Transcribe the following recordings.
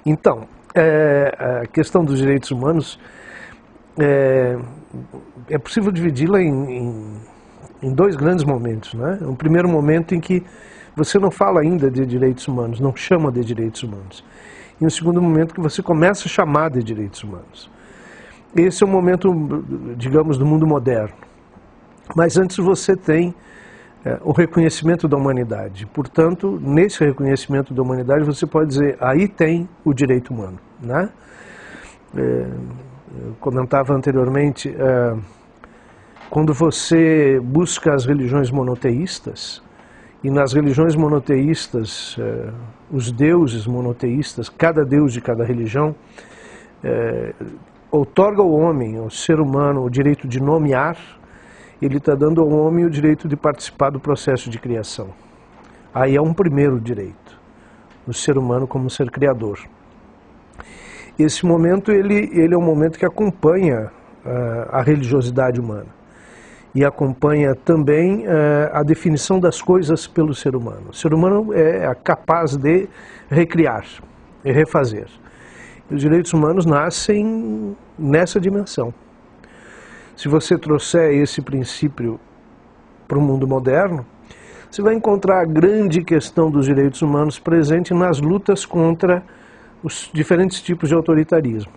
Então, a questão dos direitos humanos é possível dividi-la em dois grandes momentos, né? Um primeiro momento em que você não fala ainda de direitos humanos, não chama de direitos humanos. E um segundo momento que você começa a chamar de direitos humanos. Esse é o momento, digamos, do mundo moderno. Mas antes você tem o reconhecimento da humanidade. Portanto, nesse reconhecimento da humanidade, você pode dizer, aí tem o direito humano, né? Eu comentava anteriormente, quando você busca as religiões monoteístas, e nas religiões monoteístas, os deuses monoteístas, cada deus de cada religião, outorga ao homem, ao ser humano, o direito de nomear. Ele está dando ao homem o direito de participar do processo de criação. Aí é um primeiro direito, o ser humano como ser criador. Esse momento, ele é um momento que acompanha a religiosidade humana. E acompanha também a definição das coisas pelo ser humano. O ser humano é capaz de recriar e refazer. E os direitos humanos nascem nessa dimensão. Se você trouxer esse princípio para o mundo moderno, você vai encontrar a grande questão dos direitos humanos presente nas lutas contra os diferentes tipos de autoritarismo.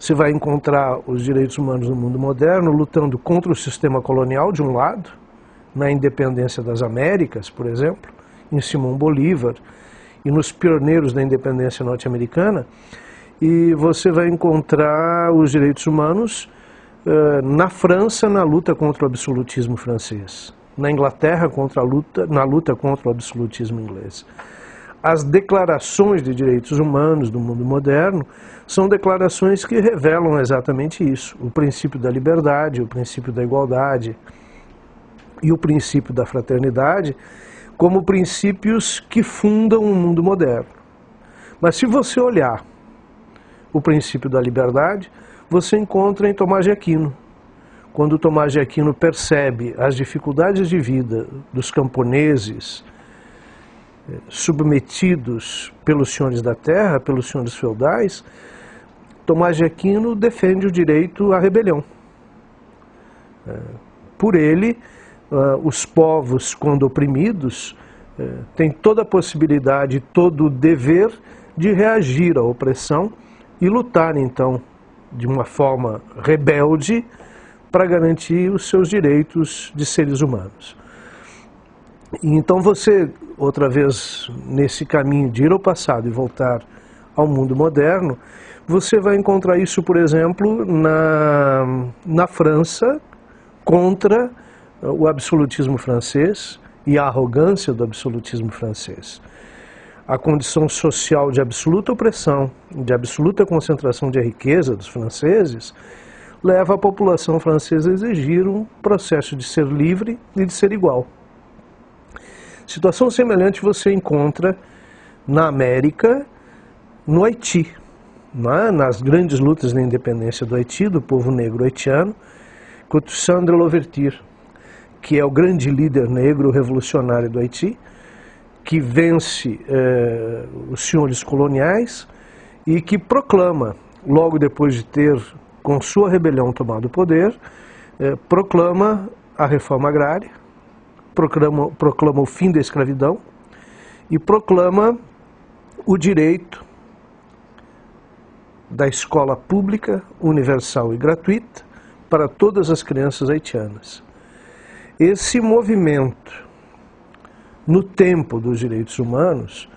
Você vai encontrar os direitos humanos no mundo moderno lutando contra o sistema colonial, de um lado, na independência das Américas, por exemplo, em Simão Bolívar, e nos pioneiros da independência norte-americana, e você vai encontrar os direitos humanos na França, na luta contra o absolutismo francês, na Inglaterra, na luta contra o absolutismo inglês. As declarações de direitos humanos do mundo moderno são declarações que revelam exatamente isso, o princípio da liberdade, o princípio da igualdade e o princípio da fraternidade, como princípios que fundam o mundo moderno. Mas se você olhar o princípio da liberdade, você encontra em Tomás de Aquino. Quando Tomás de Aquino percebe as dificuldades de vida dos camponeses submetidos pelos senhores da terra, pelos senhores feudais, Tomás de Aquino defende o direito à rebelião. Por ele, os povos, quando oprimidos, têm toda a possibilidade, todo o dever de reagir à opressão e lutar, então, de uma forma rebelde para garantir os seus direitos de seres humanos. E então você, outra vez, nesse caminho de ir ao passado e voltar ao mundo moderno, você vai encontrar isso, por exemplo, na França, contra o absolutismo francês e a arrogância do absolutismo francês. A condição social de absoluta opressão, de absoluta concentração de riqueza dos franceses, leva a população francesa a exigir um processo de ser livre e de ser igual. Situação semelhante você encontra na América, no Haiti, nas grandes lutas da independência do Haiti, do povo negro haitiano, contra Sandra Louverture, que é o grande líder negro revolucionário do Haiti, que vence os senhores coloniais e que proclama, logo depois de ter, com sua rebelião, tomado o poder, proclama a reforma agrária, proclama o fim da escravidão e proclama o direito da escola pública, universal e gratuita para todas as crianças haitianas. Esse movimento, no tempo dos direitos humanos,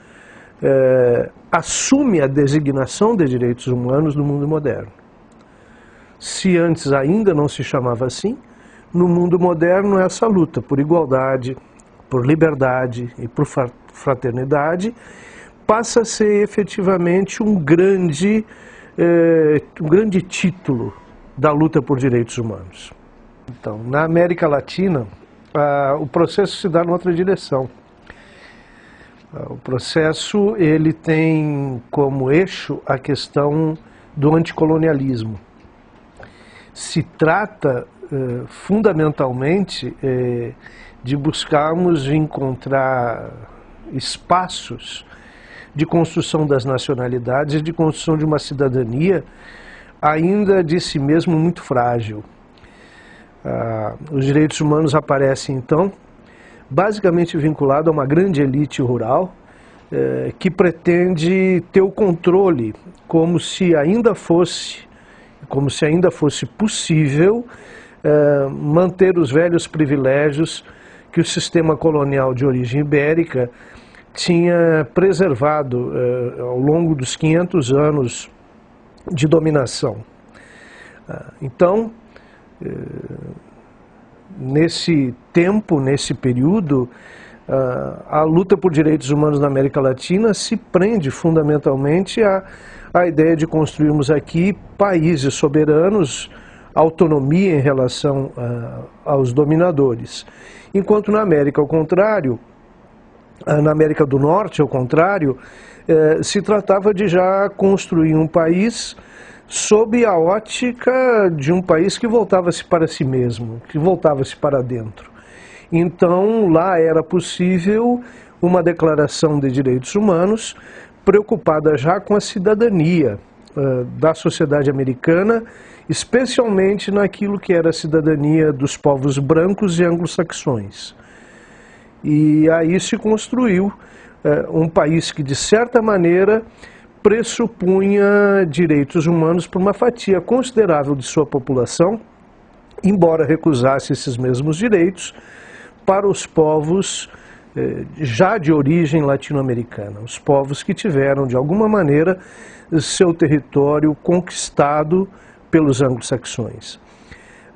assume a designação de direitos humanos no mundo moderno. Se antes ainda não se chamava assim, no mundo moderno essa luta por igualdade, por liberdade e por fraternidade passa a ser efetivamente um grande título da luta por direitos humanos. Então, na América Latina, o processo se dá em outra direção. O processo ele tem como eixo a questão do anticolonialismo. Se trata fundamentalmente de buscarmos encontrar espaços de construção das nacionalidades e de construção de uma cidadania ainda de si mesmo muito frágil. Os direitos humanos aparecem, então, basicamente vinculado a uma grande elite rural que pretende ter o controle como se ainda fosse possível manter os velhos privilégios que o sistema colonial de origem ibérica tinha preservado ao longo dos 500 anos de dominação. Então, nesse tempo, nesse período, a luta por direitos humanos na América Latina se prende fundamentalmente à ideia de construirmos aqui países soberanos, autonomia em relação aos dominadores. Enquanto na América, ao contrário, na América do Norte, ao contrário, se tratava de já construir um país sob a ótica de um país que voltava-se para si mesmo, que voltava-se para dentro. Então, lá era possível uma declaração de direitos humanos preocupada já com a cidadania da sociedade americana, especialmente naquilo que era a cidadania dos povos brancos e anglo-saxões. E aí se construiu um país que, de certa maneira, pressupunha direitos humanos para uma fatia considerável de sua população, embora recusasse esses mesmos direitos para os povos já de origem latino-americana, os povos que tiveram, de alguma maneira, seu território conquistado pelos anglo-saxões.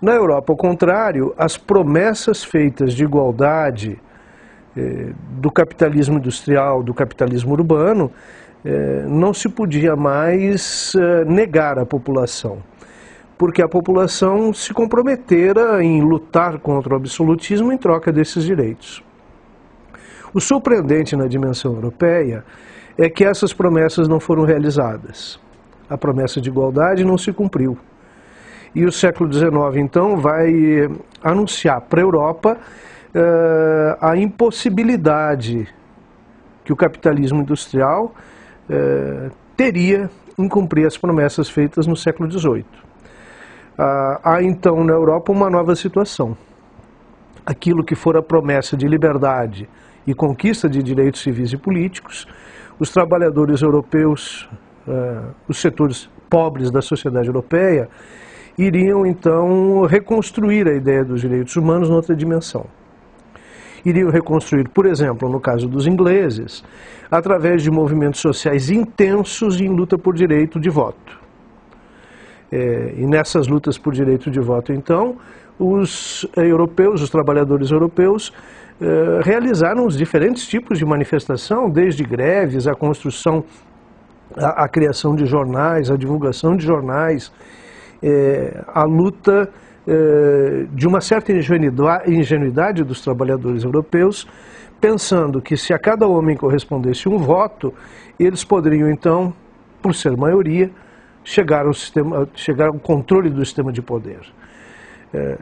Na Europa, ao contrário, as promessas feitas de igualdade do capitalismo industrial, do capitalismo urbano, não se podia mais negar à população, porque a população se comprometera em lutar contra o absolutismo em troca desses direitos. O surpreendente na dimensão europeia é que essas promessas não foram realizadas. A promessa de igualdade não se cumpriu. E o século XIX, então, vai anunciar para a Europa a impossibilidade que o capitalismo industrial teria em cumprir as promessas feitas no século XVIII. Há então na Europa uma nova situação. Aquilo que fora promessa de liberdade e conquista de direitos civis e políticos, os trabalhadores europeus, os setores pobres da sociedade europeia, iriam então reconstruir a ideia dos direitos humanos noutra dimensão. Iriam reconstruir, por exemplo, no caso dos ingleses, através de movimentos sociais intensos em luta por direito de voto. E nessas lutas por direito de voto, então, os europeus, os trabalhadores europeus, realizaram os diferentes tipos de manifestação, desde greves, a construção, a criação de jornais, a divulgação de jornais, a luta de uma certa ingenuidade dos trabalhadores europeus, pensando que se a cada homem correspondesse um voto, eles poderiam então, por ser maioria, chegar ao controle do sistema de poder.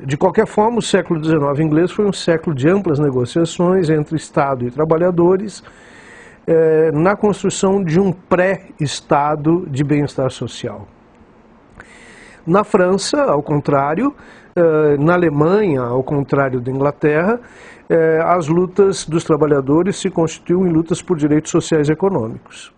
De qualquer forma, o século XIX inglês foi um século de amplas negociações entre Estado e trabalhadores na construção de um pré-estado de bem-estar social. Na França, ao contrário, na Alemanha, ao contrário da Inglaterra, as lutas dos trabalhadores se constituíam em lutas por direitos sociais e econômicos.